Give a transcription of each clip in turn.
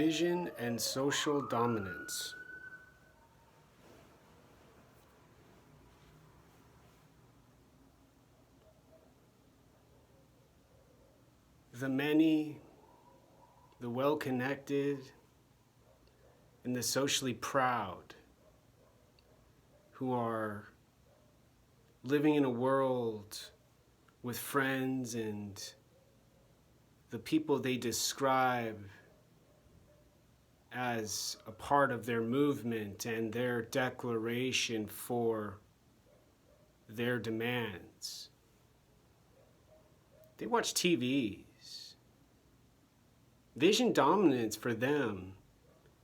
Vision and social dominance. The many, the well-connected, and the socially proud who are living in a world with friends and the people they describe as a part of their movement and their declaration for their demands. They watch TVs. Vision dominance for them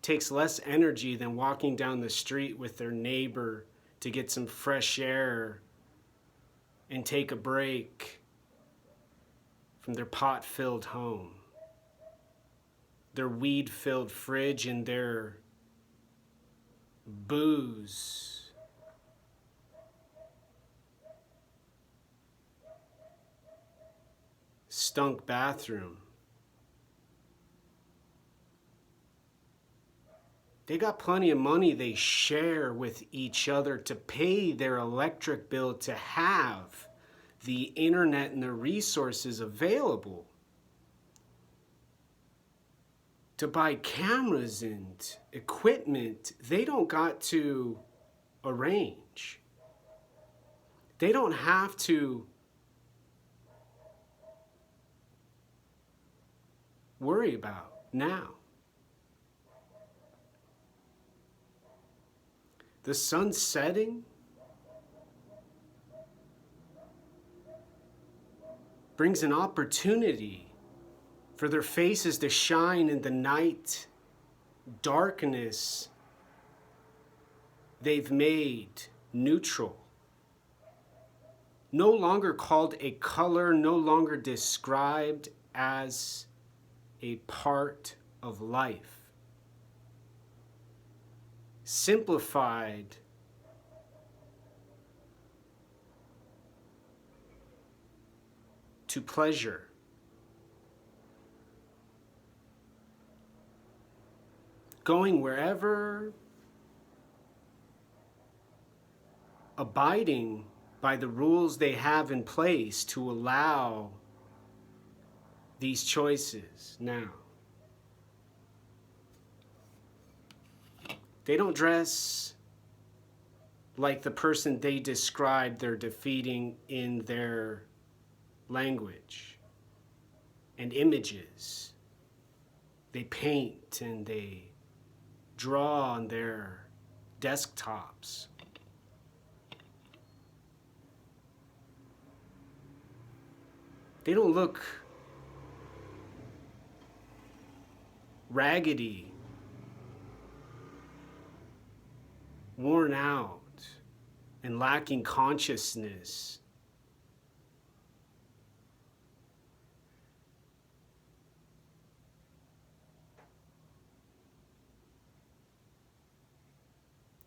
takes less energy than walking down the street with their neighbor to get some fresh air and take a break from their pot-filled home, their weed-filled fridge, and their booze. Stunk bathroom. They got plenty of money they share with each other to pay their electric bill, to have the internet and the resources available, to buy cameras and equipment they don't got to arrange. They don't have to worry about now. The sun setting brings an opportunity for their faces to shine in the night darkness they've made neutral. No longer called a color, no longer described as a part of life. Simplified to pleasure. Going wherever, abiding by the rules they have in place to allow these choices now. They don't dress like the person they describe they're defeating in their language and images. They paint and they draw on their desktops. They don't look raggedy, worn out, and lacking consciousness.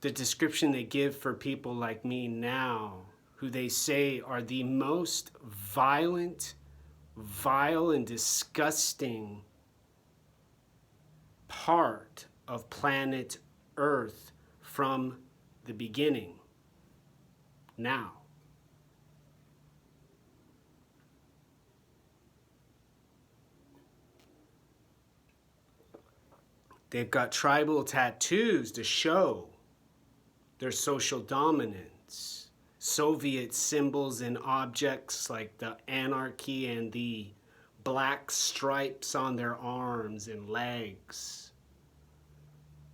The description they give for people like me now, who they say are the most violent, vile, and disgusting part of planet Earth from the beginning, now. They've got tribal tattoos to show their social dominance. Soviet symbols and objects like the anarchy and the black stripes on their arms and legs.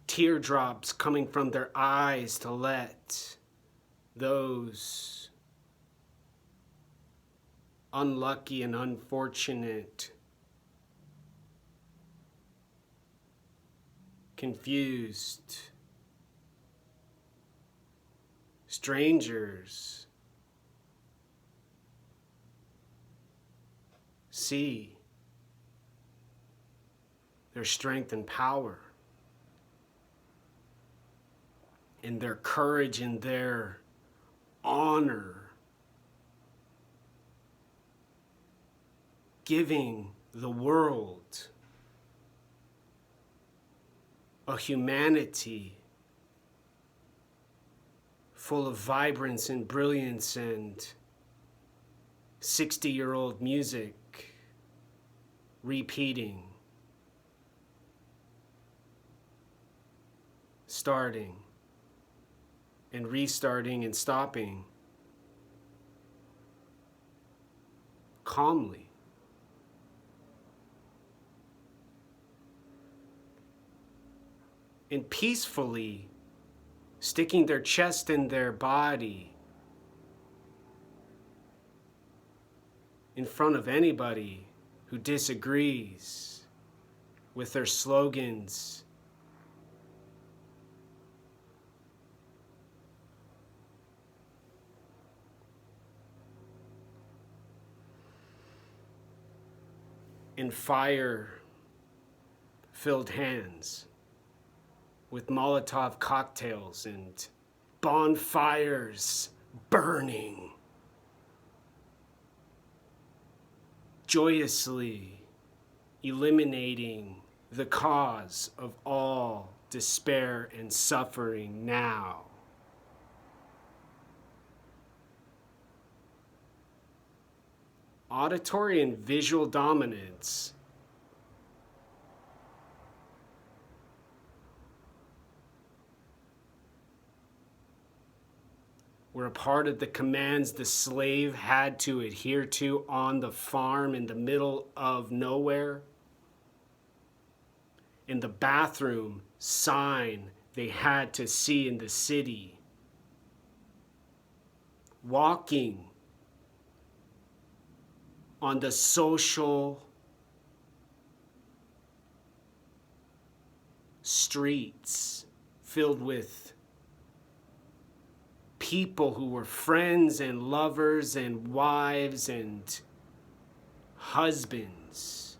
Teardrops coming from their eyes to let those unlucky and unfortunate, confused strangers see their strength and power, and their courage and their honor, giving the world a humanity full of vibrance and brilliance and 60-year-old music repeating, starting and restarting and stopping calmly. And peacefully sticking their chest in their body in front of anybody who disagrees with their slogans. In fire-filled hands with Molotov cocktails and bonfires burning, joyously eliminating the cause of all despair and suffering now. Auditory and visual dominance were a part of the commands the slave had to adhere to on the farm in the middle of nowhere. In the bathroom sign they had to see in the city. Walking on the social streets filled with people who were friends and lovers and wives and husbands,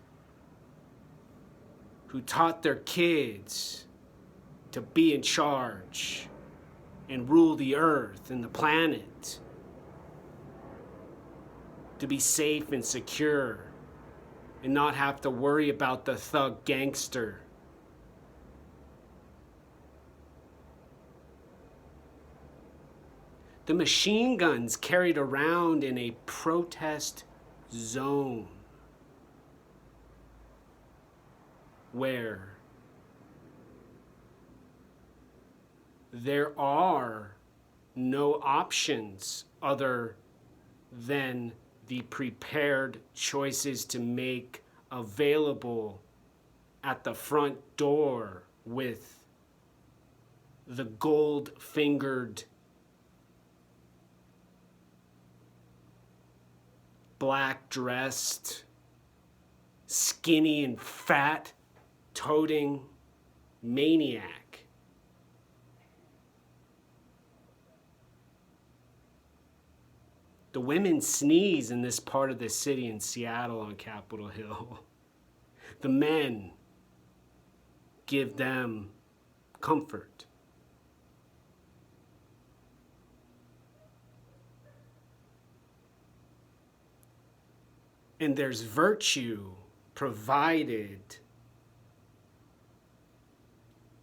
who taught their kids to be in charge and rule the earth and the planet, to be safe and secure and not have to worry about the thug gangster. The machine guns carried around in a protest zone where there are no options other than the prepared choices to make available at the front door with the gold-fingered, black-dressed, skinny and fat-toting maniac. The women sneeze in this part of the city in Seattle on Capitol Hill. The men give them comfort. And there's virtue provided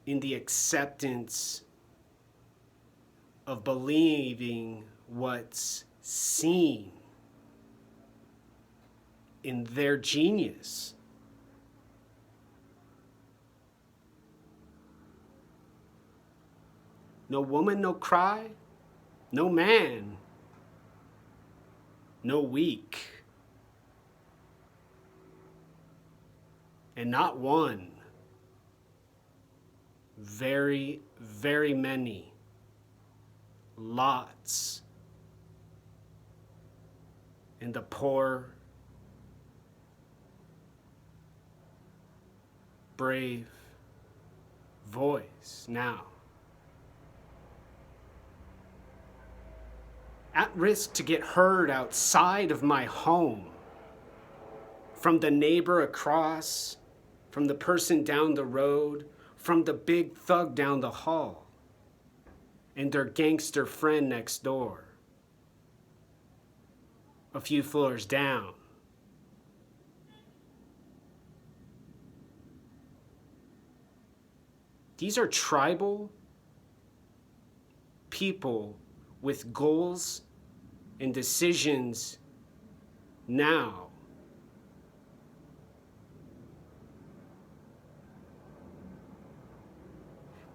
in the acceptance of believing what's seen in their genius. No woman, no cry, no man, no weak, and not one, very, very many, lots. And the poor, brave voice now. At risk to get heard outside of my home, from the neighbor across, from the person down the road, from the big thug down the hall, and their gangster friend next door, a few floors down. These are tribal people with goals and decisions now.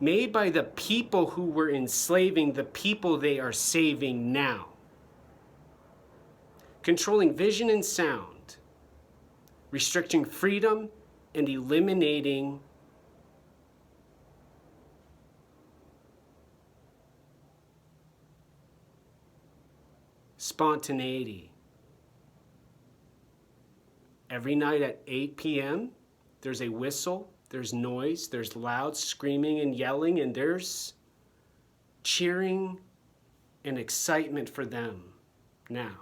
Made by the people who were enslaving the people they are saving now. Controlling vision and sound, restricting freedom and eliminating spontaneity. Every night at 8 p.m., there's a whistle, there's noise, there's loud screaming and yelling, and there's cheering and excitement for them now.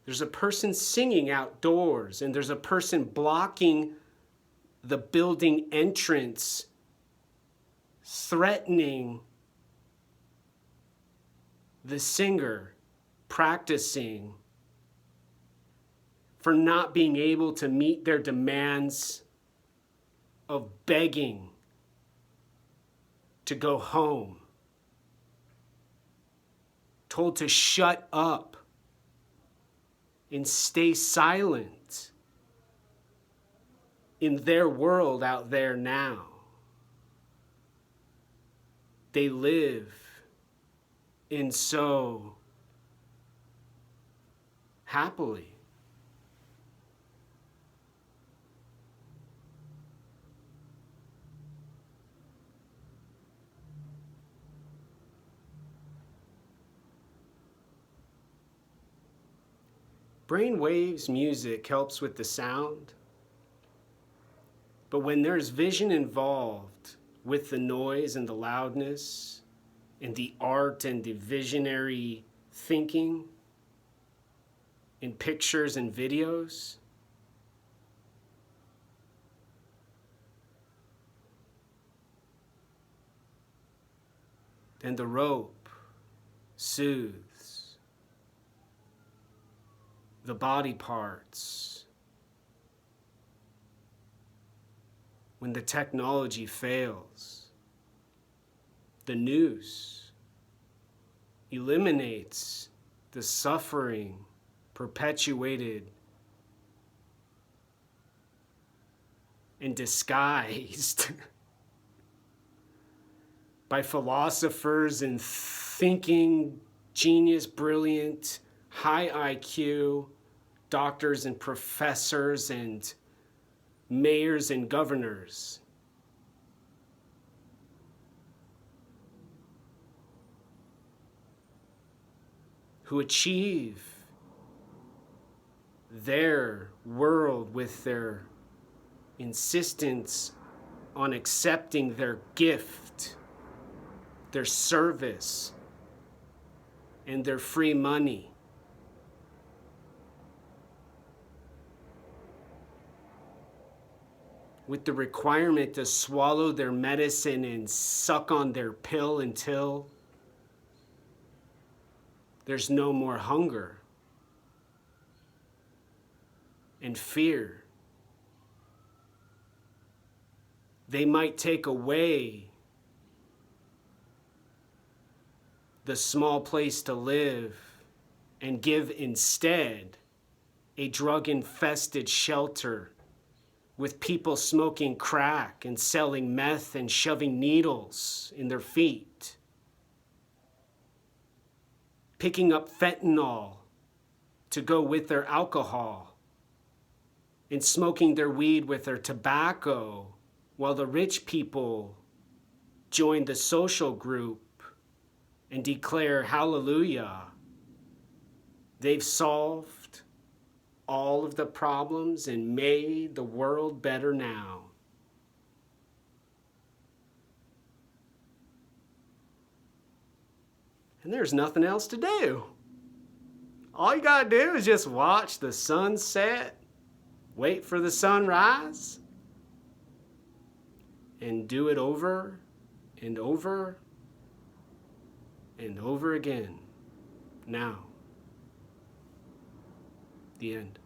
There's a person singing outdoors, and there's a person blocking the building entrance, threatening the singer practicing for not being able to meet their demands of begging to go home, told to shut up and stay silent in their world out there now. They live in so happily. Brainwaves music helps with the sound, but when there's vision involved with the noise and the loudness and the art and the visionary thinking in pictures and videos, then the rope soothes the body parts. When the technology fails, the noose eliminates the suffering perpetuated and disguised by philosophers and thinking, genius, brilliant, high IQ doctors and professors and mayors and governors. Who achieve their world with their insistence on accepting their gift, their service, and their free money. With the requirement to swallow their medicine and suck on their pill until there's no more hunger and fear. They might take away the small place to live and give instead a drug-infested shelter with people smoking crack and selling meth and shoving needles in their feet, picking up fentanyl to go with their alcohol, and smoking their weed with their tobacco, while the rich people join the social group and declare, hallelujah, they've solved all of the problems and made the world better now. And there's nothing else to do. All you gotta do is just watch the sun set, wait for the sunrise, and do it over and over and over again. Now, the end.